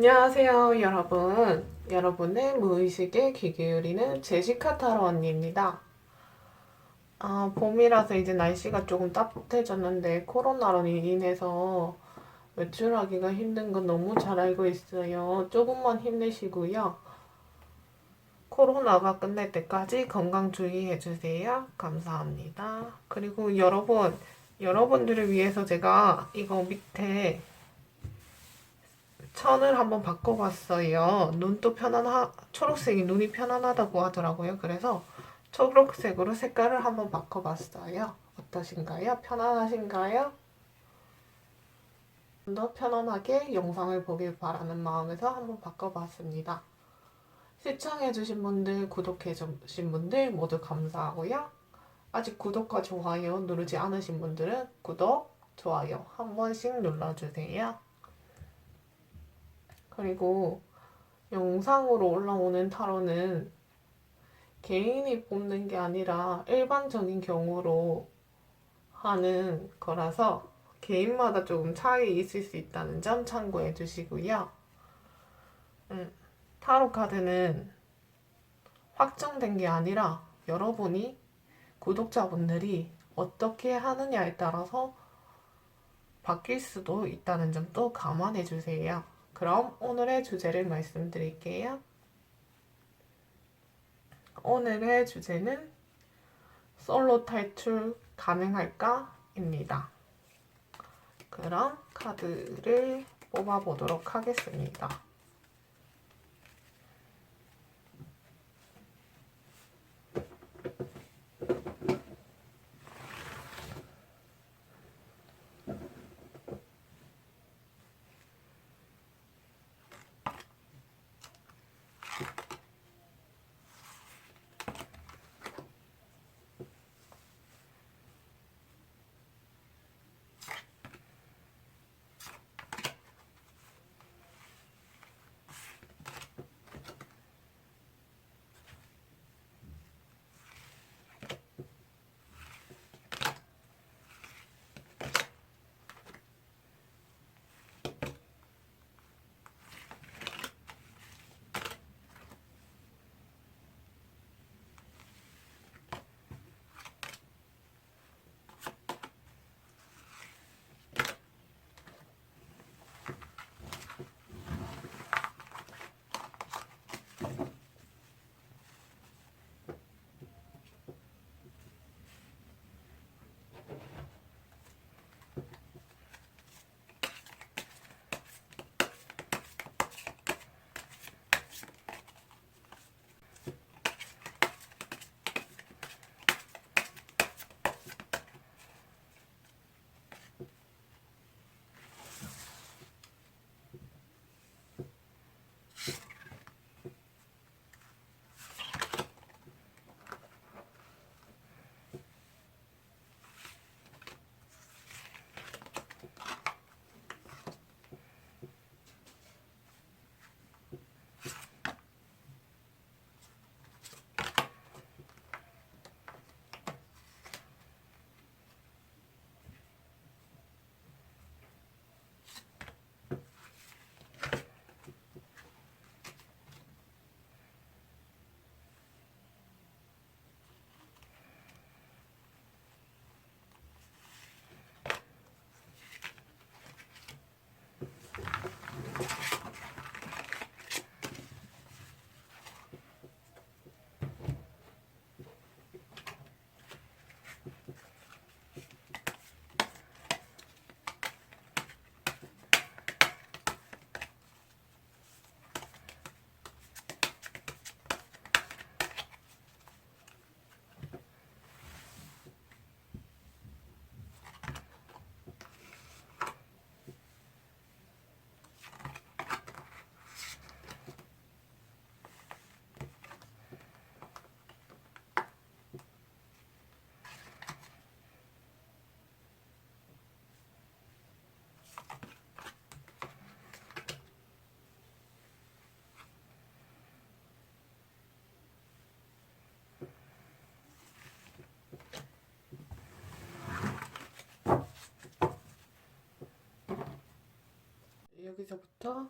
안녕하세요, 여러분. 여러분의 무의식에 귀 기울이는 제시카 타로 언니입니다. 봄이라서 이제 날씨가 조금 따뜻해졌는데 코로나로 인해서 외출하기가 힘든 건 너무 잘 알고 있어요. 조금만 힘내시고요. 코로나가 끝날 때까지 건강 주의해주세요. 감사합니다. 그리고 여러분들을 위해서 제가 이거 밑에 천을 한번 바꿔봤어요. 눈도 초록색이 눈이 편안하다고 하더라고요. 그래서 초록색으로 색깔을 한번 바꿔봤어요. 어떠신가요? 편안하신가요? 좀 더 편안하게 영상을 보길 바라는 마음에서 한번 바꿔봤습니다. 시청해주신 분들, 구독해주신 분들 모두 감사하고요. 아직 구독과 좋아요 누르지 않으신 분들은 구독, 좋아요 한 번씩 눌러주세요. 그리고 영상으로 올라오는 타로는 개인이 뽑는 게 아니라 일반적인 경우로 하는 거라서 개인마다 조금 차이 있을 수 있다는 점 참고해 주시고요. 타로 카드는 확정된 게 아니라 여러분이 구독자분들이 어떻게 하느냐에 따라서 바뀔 수도 있다는 점도 감안해 주세요. 그럼 오늘의 주제를 말씀드릴게요. 오늘의 주제는 솔로 탈출 가능할까? 입니다. 그럼 카드를 뽑아보도록 하겠습니다. 여기서부터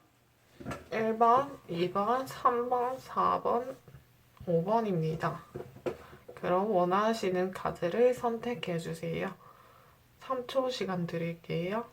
1번, 2번, 3번, 4번, 5번입니다. 그럼 원하시는 카드를 선택해 주세요. 3초 시간 드릴게요.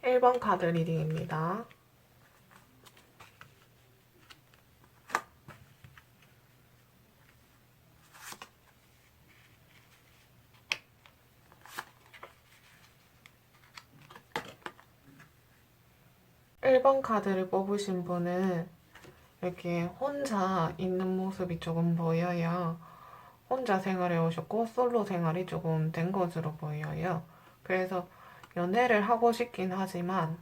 1번 카드 리딩입니다. 일 번 카드를 뽑으신 분은 이렇게 혼자 있는 모습이 조금 보여요. 혼자 생활해 오셨고 솔로 생활이 조금 된 것으로 보여요. 그래서 연애를 하고 싶긴 하지만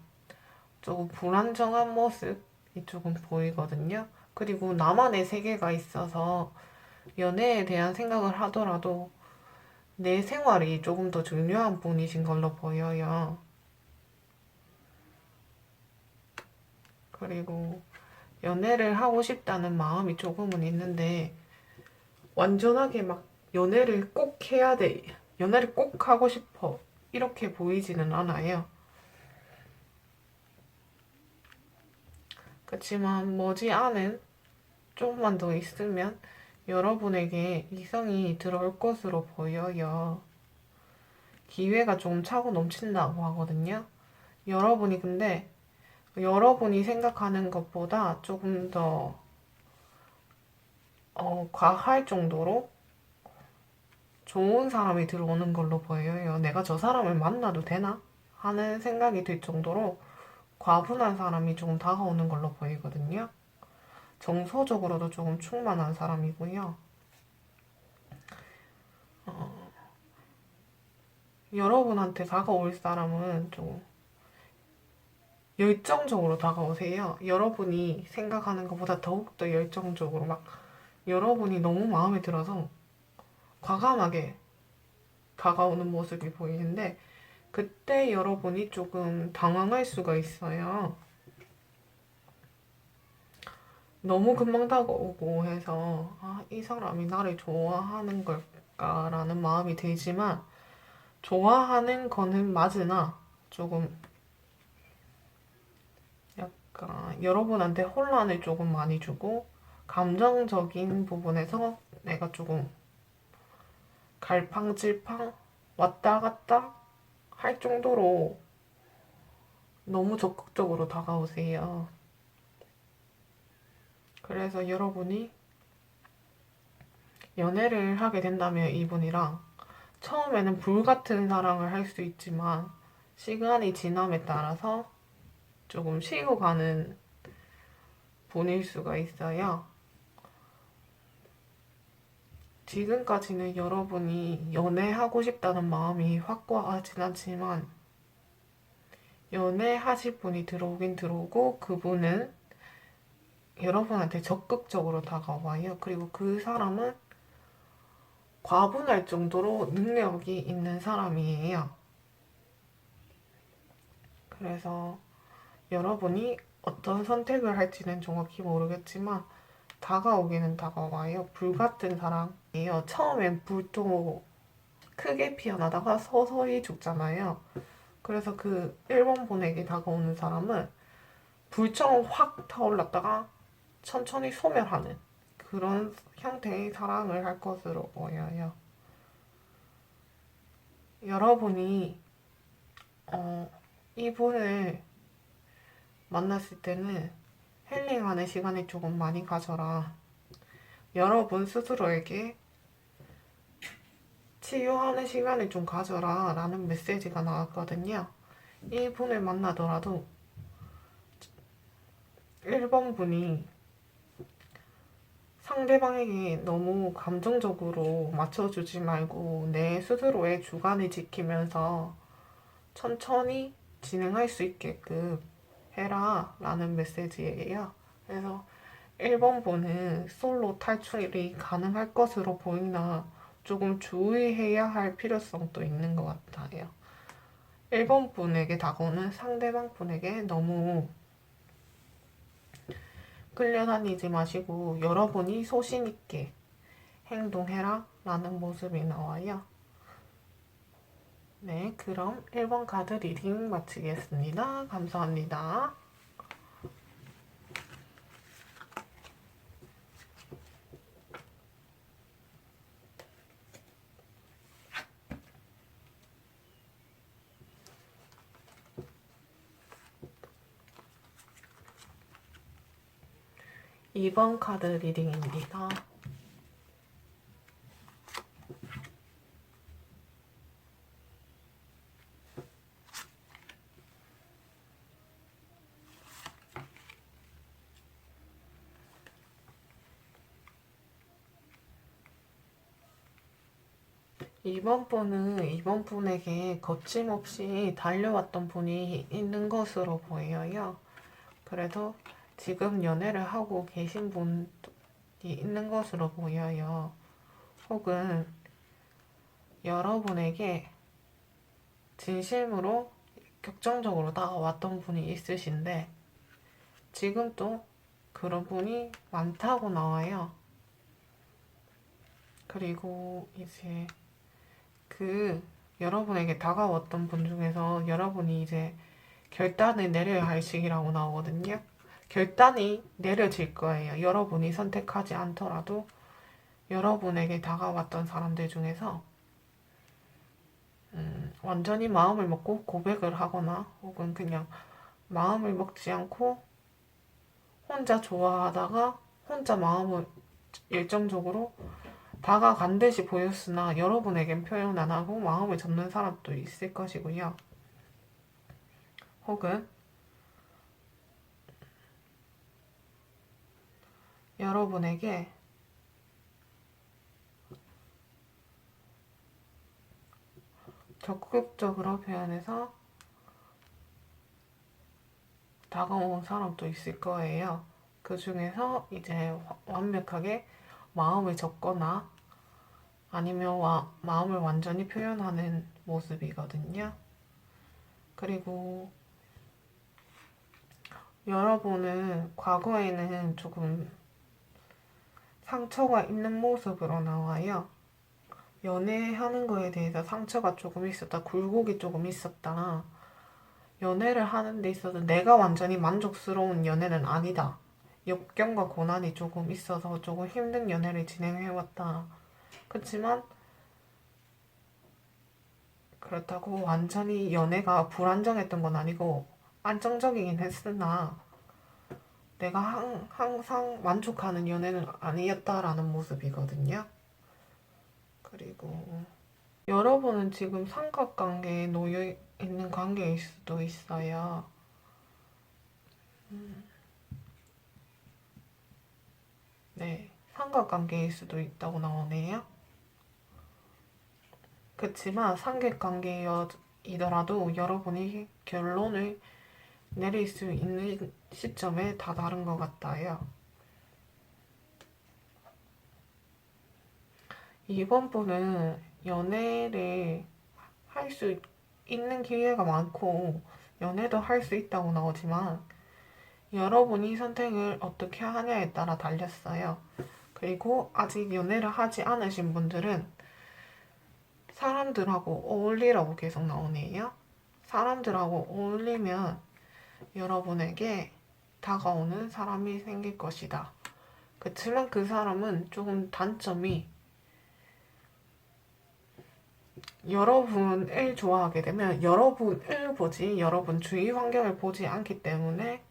조금 불안정한 모습이 조금 보이거든요. 그리고 나만의 세계가 있어서 연애에 대한 생각을 하더라도 내 생활이 조금 더 중요한 분이신 걸로 보여요. 그리고 연애를 하고 싶다는 마음이 조금은 있는데 완전하게 막 연애를 꼭 해야 돼. 연애를 꼭 하고 싶어. 이렇게 보이지는 않아요. 그렇지만 머지않은 조금만 더 있으면 여러분에게 이성이 들어올 것으로 보여요. 기회가 조금 차고 넘친다고 하거든요. 여러분이 근데 여러분이 생각하는 것보다 조금 더 과할 정도로 좋은 사람이 들어오는 걸로 보여요. 내가 저 사람을 만나도 되나? 하는 생각이 들 정도로 과분한 사람이 조금 다가오는 걸로 보이거든요. 정서적으로도 조금 충만한 사람이고요. 여러분한테 다가올 사람은 좀 열정적으로 다가오세요. 여러분이 생각하는 것보다 더욱더 열정적으로 막 여러분이 너무 마음에 들어서 과감하게 다가오는 모습이 보이는데 그때 여러분이 조금 당황할 수가 있어요. 너무 금방 다가오고 해서 이 사람이 나를 좋아하는 걸까라는 마음이 들지만 좋아하는 거는 맞으나 조금 약간 여러분한테 혼란을 조금 많이 주고 감정적인 부분에서 내가 조금 갈팡질팡 왔다 갔다 할 정도로 너무 적극적으로 다가오세요. 그래서 여러분이 연애를 하게 된다면 이분이랑 처음에는 불같은 사랑을 할 수 있지만 시간이 지남에 따라서 조금 식어가는 분일 수가 있어요. 지금까지는 여러분이 연애하고 싶다는 마음이 확고하진 않지만 연애하실 분이 들어오긴 들어오고 그분은 여러분한테 적극적으로 다가와요. 그리고 그 사람은 과분할 정도로 능력이 있는 사람이에요. 그래서 여러분이 어떤 선택을 할지는 정확히 모르겠지만 다가오기는 다가와요. 불같은 사랑이에요. 처음엔 불도 크게 피어나다가 서서히 죽잖아요. 그래서 그 1번 분에게 다가오는 사람은 불처럼 확 타올랐다가 천천히 소멸하는 그런 형태의 사랑을 할 것으로 보여요. 여러분이 이분을 만났을 때는 힐링하는 시간을 조금 많이 가져라. 여러분 스스로에게 치유하는 시간을 좀 가져라 라는 메시지가 나왔거든요. 이분을 만나더라도 1번 분이 상대방에게 너무 감정적으로 맞춰주지 말고 내 스스로의 주관을 지키면서 천천히 진행할 수 있게끔 해라 라는 메시지예요. 그래서 1번 분은 솔로 탈출이 가능할 것으로 보이나 조금 주의해야 할 필요성도 있는 것 같아요. 1번 분에게 다가오는 상대방 분에게 너무 끌려다니지 마시고 여러분이 소신있게 행동해라 라는 모습이 나와요. 네, 그럼 1번 카드 리딩 마치겠습니다. 감사합니다. 2번 카드 리딩입니다. 이번 분에게 거침없이 달려왔던 분이 있는 것으로 보여요. 그래도 지금 연애를 하고 계신 분이 있는 것으로 보여요. 혹은 여러분에게 진심으로 격정적으로 다가왔던 분이 있으신데 지금 또 그런 분이 많다고 나와요. 그리고 이제 여러분에게 다가왔던 분 중에서 여러분이 이제 결단을 내려야 할 시기라고 나오거든요. 결단이 내려질 거예요. 여러분이 선택하지 않더라도 여러분에게 다가왔던 사람들 중에서 완전히 마음을 먹고 고백을 하거나 혹은 그냥 마음을 먹지 않고 혼자 좋아하다가 혼자 마음을 열정적으로 다가간 듯이 보였으나 여러분에겐 표현 안 하고 마음을 접는 사람도 있을 것이고요. 혹은 여러분에게 적극적으로 표현해서 다가온 사람도 있을 거예요. 그 중에서 이제 완벽하게 마음을 접거나 아니면 마음을 완전히 표현하는 모습이거든요. 그리고 여러분은 과거에는 조금 상처가 있는 모습으로 나와요. 연애하는 거에 대해서 상처가 조금 있었다, 굴곡이 조금 있었다. 연애를 하는 데 있어서 내가 완전히 만족스러운 연애는 아니다. 역경과 고난이 조금 있어서 조금 힘든 연애를 진행해왔다. 그렇지만 그렇다고 완전히 연애가 불안정했던 건 아니고 안정적이긴 했으나 내가 항상 만족하는 연애는 아니었다라는 모습이거든요. 그리고 여러분은 지금 삼각관계에 놓여 있는 관계일 수도 있어요. 네, 삼각관계일 수도 있다고 나오네요. 그렇지만 삼각관계이더라도 여러분이 결론을 내릴 수 있는 시점에 다 다른 것 같아요. 이번 분은 연애를 할 수 있는 기회가 많고 연애도 할 수 있다고 나오지만 여러분이 선택을 어떻게 하냐에 따라 달렸어요. 그리고 아직 연애를 하지 않으신 분들은 사람들하고 어울리라고 계속 나오네요. 사람들하고 어울리면 여러분에게 다가오는 사람이 생길 것이다. 그렇지만 그 사람은 조금 단점이 여러분을 좋아하게 되면 여러분을 보지 여러분 주위 환경을 보지 않기 때문에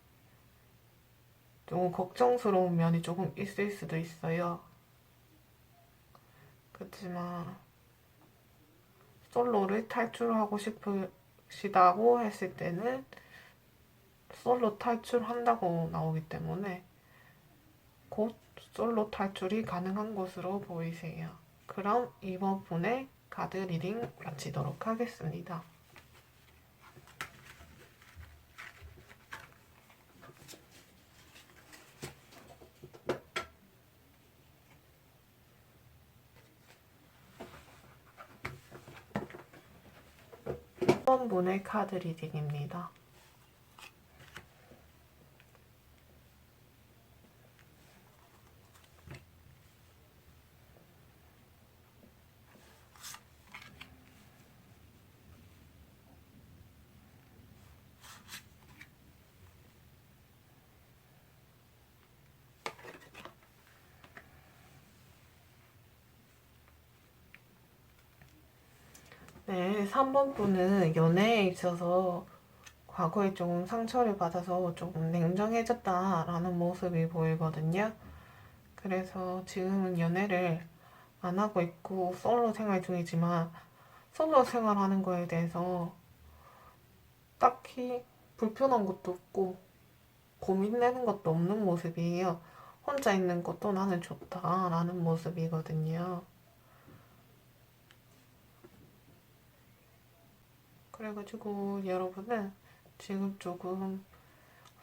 조금 걱정스러운 면이 조금 있을 수도 있어요. 그렇지만 솔로를 탈출하고 싶으시다고 했을 때는 솔로 탈출한다고 나오기 때문에 곧 솔로 탈출이 가능한 것으로 보이세요. 그럼 이번 분의 카드 리딩 마치도록 하겠습니다. 3번분의 카드 리딩입니다. 네, 3번 분은 연애에 있어서 과거에 조금 상처를 받아서 조금 냉정해졌다라는 모습이 보이거든요. 그래서 지금은 연애를 안 하고 있고 솔로 생활 중이지만 솔로 생활하는 거에 대해서 딱히 불편한 것도 없고 고민되는 것도 없는 모습이에요. 혼자 있는 것도 나는 좋다라는 모습이거든요. 그래가지고 여러분은 지금 조금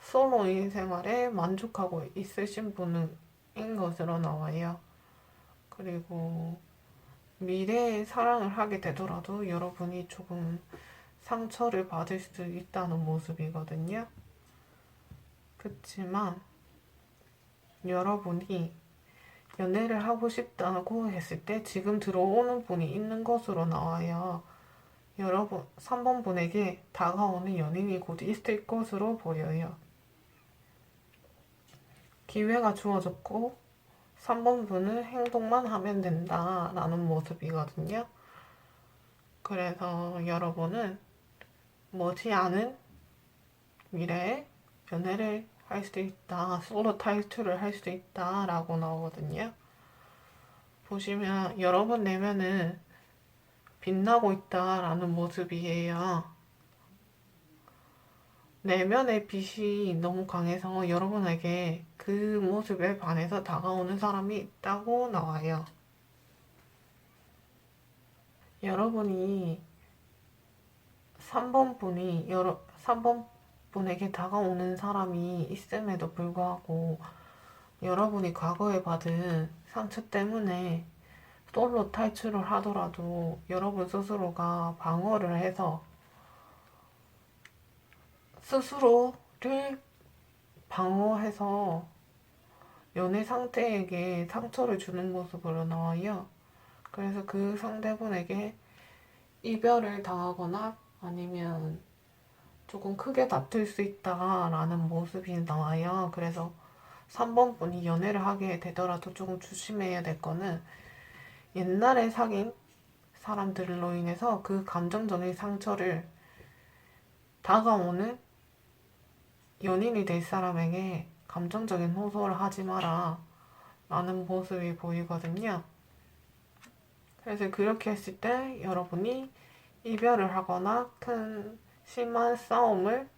솔로인 생활에 만족하고 있으신 분인 것으로 나와요. 그리고 미래에 사랑을 하게 되더라도 여러분이 조금 상처를 받을 수 있다는 모습이거든요. 그렇지만 여러분이 연애를 하고 싶다고 했을 때 지금 들어오는 분이 있는 것으로 나와요. 여러분, 3번 분에게 다가오는 연인이 곧 있을 것으로 보여요. 기회가 주어졌고 3번 분은 행동만 하면 된다라는 모습이거든요. 그래서 여러분은 머지않은 미래에 연애를 할 수도 있다, 솔로 탈출을 할 수도 있다라고 나오거든요. 보시면 여러분 내면은 빛나고 있다라는 모습이에요. 내면의 빛이 너무 강해서 여러분에게 그 모습에 반해서 다가오는 사람이 있다고 나와요. 여러분이 3번 분에게 다가오는 사람이 있음에도 불구하고 여러분이 과거에 받은 상처 때문에 솔로 탈출을 하더라도 여러분 스스로가 방어를 해서 스스로를 방어해서 연애 상대에게 상처를 주는 모습으로 나와요. 그래서 그 상대분에게 이별을 당하거나 아니면 조금 크게 다툴 수 있다라는 모습이 나와요. 그래서 3번 분이 연애를 하게 되더라도 조금 조심해야 될 거는 옛날에 사귄 사람들로 인해서 그 감정적인 상처를 다가오는 연인이 될 사람에게 감정적인 호소를 하지 마라 라는 모습이 보이거든요. 그래서 그렇게 했을 때 여러분이 이별을 하거나 큰 심한 싸움을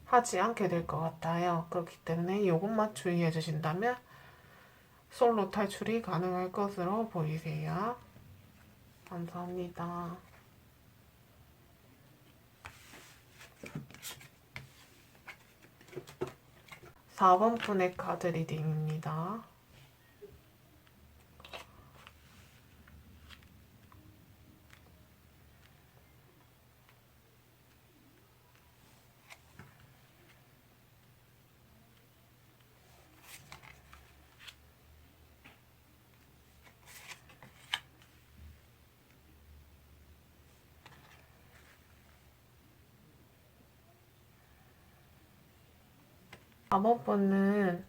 하지 않게 될 것 같아요. 그렇기 때문에 이것만 주의해 주신다면 솔로 탈출이 가능할 것으로 보이세요. 감사합니다. 4번 분의 카드 리딩입니다. 암호번은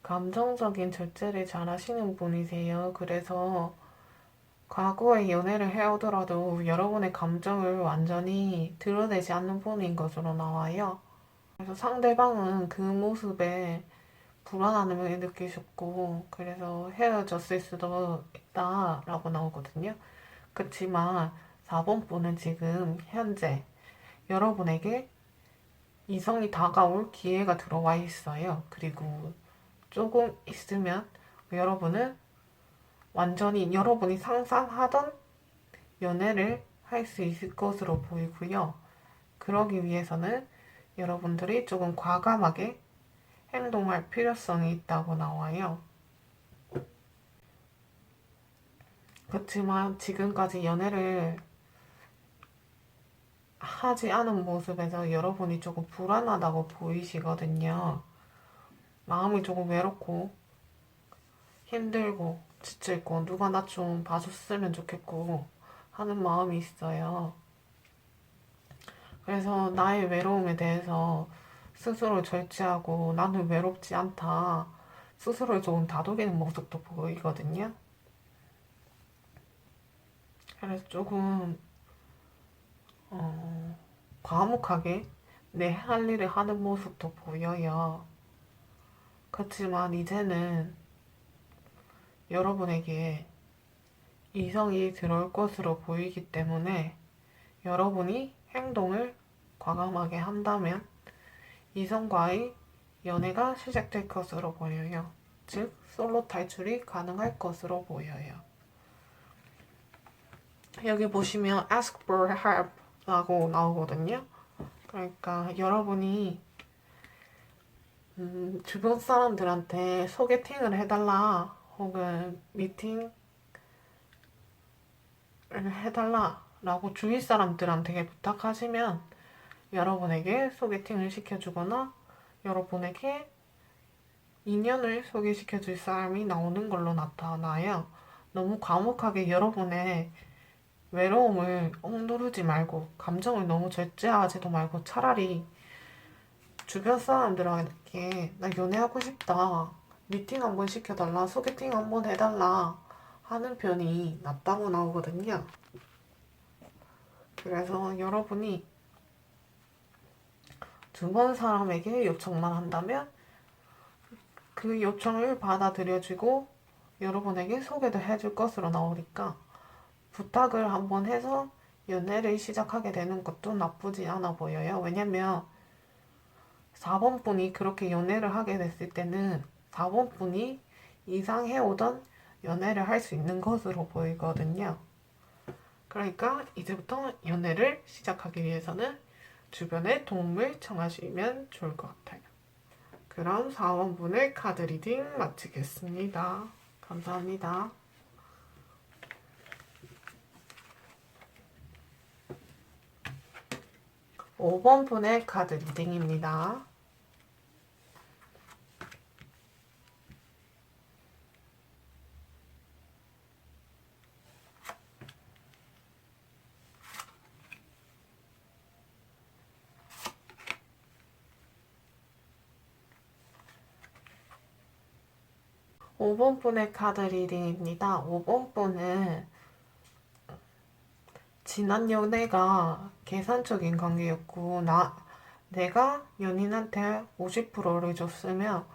감정적인 절제를 잘 하시는 분이세요. 그래서 과거에 연애를 해오더라도 여러분의 감정을 완전히 드러내지 않는 분인 것으로 나와요. 그래서 상대방은 그 모습에 불안함을 느끼셨고 그래서 헤어졌을 수도 있다라고 나오거든요. 그렇지만 4번 분은 지금 현재 여러분에게 이성이 다가올 기회가 들어와 있어요. 그리고 조금 있으면 여러분은 완전히 여러분이 상상하던 연애를 할 수 있을 것으로 보이고요. 그러기 위해서는 여러분들이 조금 과감하게 행동할 필요성이 있다고 나와요. 그렇지만 지금까지 연애를 하지 않은 모습에서 여러분이 조금 불안하다고 보이시거든요. 마음이 조금 외롭고 힘들고 지쳐있고 누가 나 좀 봐줬으면 좋겠고 하는 마음이 있어요. 그래서 나의 외로움에 대해서 스스로 절제하고 나는 외롭지 않다. 스스로를 조금 다독이는 모습도 보이거든요. 그래서 조금 과묵하게 내 할 일을 하는 모습도 보여요. 그렇지만 이제는 여러분에게 이성이 들어올 것으로 보이기 때문에 여러분이 행동을 과감하게 한다면 이성과의 연애가 시작될 것으로 보여요. 즉, 솔로 탈출이 가능할 것으로 보여요. 여기 보시면 ask for help 라고 나오거든요. 그러니까 여러분이 주변 사람들한테 소개팅을 해달라 혹은 미팅을 해달라 라고 주위 사람들한테 부탁하시면 여러분에게 소개팅을 시켜주거나 여러분에게 인연을 소개시켜줄 사람이 나오는 걸로 나타나요. 너무 과묵하게 여러분의 외로움을 억누르지 말고 감정을 너무 절제하지도 말고 차라리 주변 사람들에게 나 연애하고 싶다, 미팅 한번 시켜달라, 소개팅 한번 해달라 하는 편이 낫다고 나오거든요. 그래서 여러분이 주변 사람에게 요청만 한다면 그 요청을 받아들여주고 여러분에게 소개도 해줄 것으로 나오니까 부탁을 한번 해서 연애를 시작하게 되는 것도 나쁘지 않아 보여요. 왜냐면 4번 분이 그렇게 연애를 하게 됐을 때는 4번 분이 이상해오던 연애를 할 수 있는 것으로 보이거든요. 그러니까 이제부터 연애를 시작하기 위해서는 주변에 도움을 청하시면 좋을 것 같아요. 그럼 4번 분의 카드 리딩 마치겠습니다. 감사합니다. 5번 분의 카드 리딩입니다. 오 번 분의 카드 리딩입니다. 5번 분은 지난 연애가 계산적인 관계였고 내가 연인한테 50%를 줬으면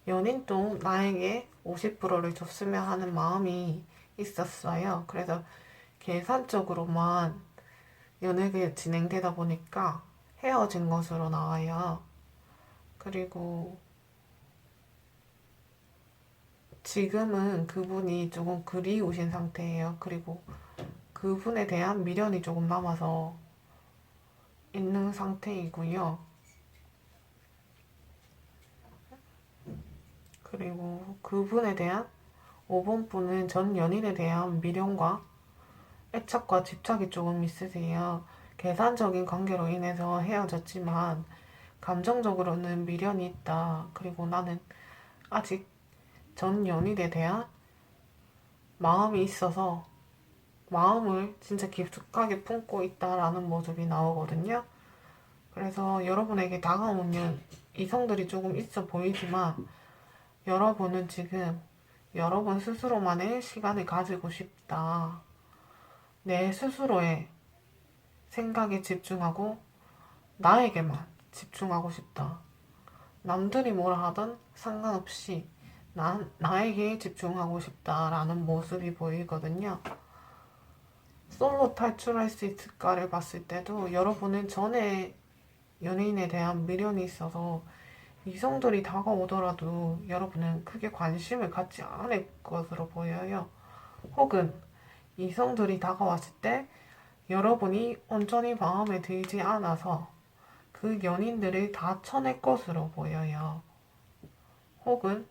연인도 나에게 50%를 줬으면 하는 마음이 있었어요. 그래서 계산적으로만 연애가 진행되다 보니까 헤어진 것으로 나와요. 그리고 지금은 그분이 조금 그리우신 상태예요. 그리고 그분에 대한 미련이 조금 남아서 있는 상태이고요. 그리고 그분에 대한 5번 분은 전 연인에 대한 미련과 애착과 집착이 조금 있으세요. 계산적인 관계로 인해서 헤어졌지만 감정적으로는 미련이 있다. 그리고 나는 아직 전 연인에 대한 마음이 있어서 마음을 진짜 깊숙하게 품고 있다라는 모습이 나오거든요. 그래서 여러분에게 다가오는 이성들이 조금 있어 보이지만 여러분은 지금 여러분 스스로만의 시간을 가지고 싶다. 내 스스로의 생각에 집중하고 나에게만 집중하고 싶다. 남들이 뭐라 하든 상관없이 나에게 집중하고 싶다라는 모습이 보이거든요. 솔로 탈출할 수 있을까를 봤을 때도 여러분은 전에 연예인에 대한 미련이 있어서 이성들이 다가오더라도 여러분은 크게 관심을 갖지 않을 것으로 보여요. 혹은 이성들이 다가왔을 때 여러분이 온전히 마음에 들지 않아서 그 연인들을 다 쳐낼 것으로 보여요. 혹은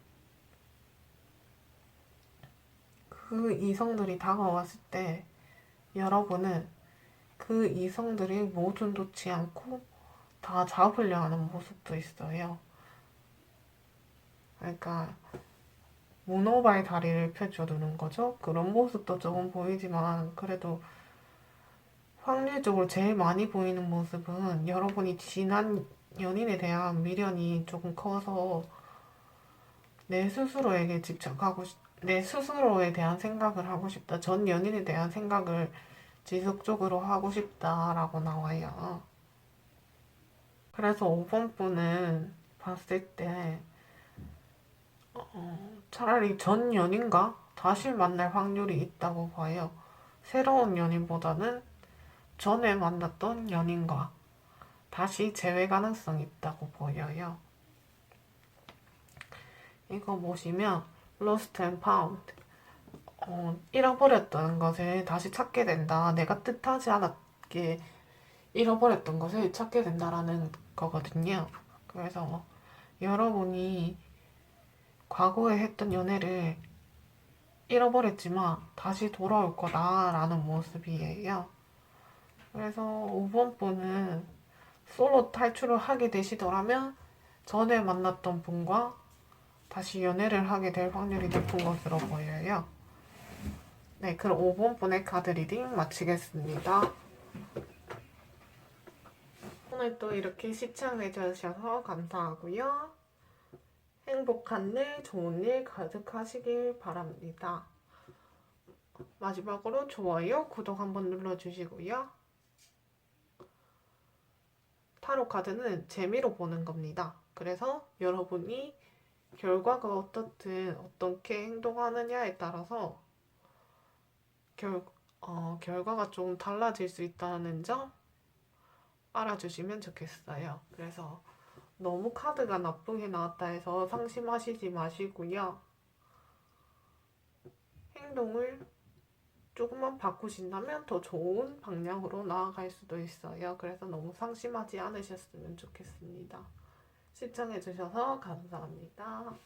그 이성들이 다가왔을 때 여러분은 그 이성들이 모두 놓지 않고 다 잡으려 하는 모습도 있어요. 그러니까 문어발 다리를 펼쳐두는 거죠. 그런 모습도 조금 보이지만 그래도 확률적으로 제일 많이 보이는 모습은 여러분이 지난 연인에 대한 미련이 조금 커서 내 스스로에게 집착하고 내 스스로에 대한 생각을 하고 싶다. 전 연인에 대한 생각을 지속적으로 하고 싶다라고 나와요. 그래서 5번 분은 봤을 때 차라리 전 연인과 다시 만날 확률이 있다고 봐요. 새로운 연인보다는 전에 만났던 연인과 다시 재회 가능성이 있다고 보여요. 이거 보시면 lost and found, 잃어버렸던 것을 다시 찾게 된다. 내가 뜻하지 않았게 잃어버렸던 것을 찾게 된다라는 거거든요. 그래서 여러분이 과거에 했던 연애를 잃어버렸지만 다시 돌아올 거다라는 모습이에요. 그래서 5번 분은 솔로 탈출을 하게 되시더라면 전에 만났던 분과 다시 연애를 하게 될 확률이 높은 것으로 보여요. 네, 그럼 5번 분의 카드 리딩 마치겠습니다. 오늘 또 이렇게 시청해주셔서 감사하고요. 행복한 일, 좋은 일 가득하시길 바랍니다. 마지막으로 좋아요, 구독 한번 눌러주시고요. 타로 카드는 재미로 보는 겁니다. 그래서 여러분이 결과가 어떻든 어떻게 행동하느냐에 따라서 결과가 조금 달라질 수 있다는 점 알아주시면 좋겠어요. 그래서 너무 카드가 나쁘게 나왔다 해서 상심하시지 마시고요. 행동을 조금만 바꾸신다면 더 좋은 방향으로 나아갈 수도 있어요. 그래서 너무 상심하지 않으셨으면 좋겠습니다. 시청해주셔서 감사합니다.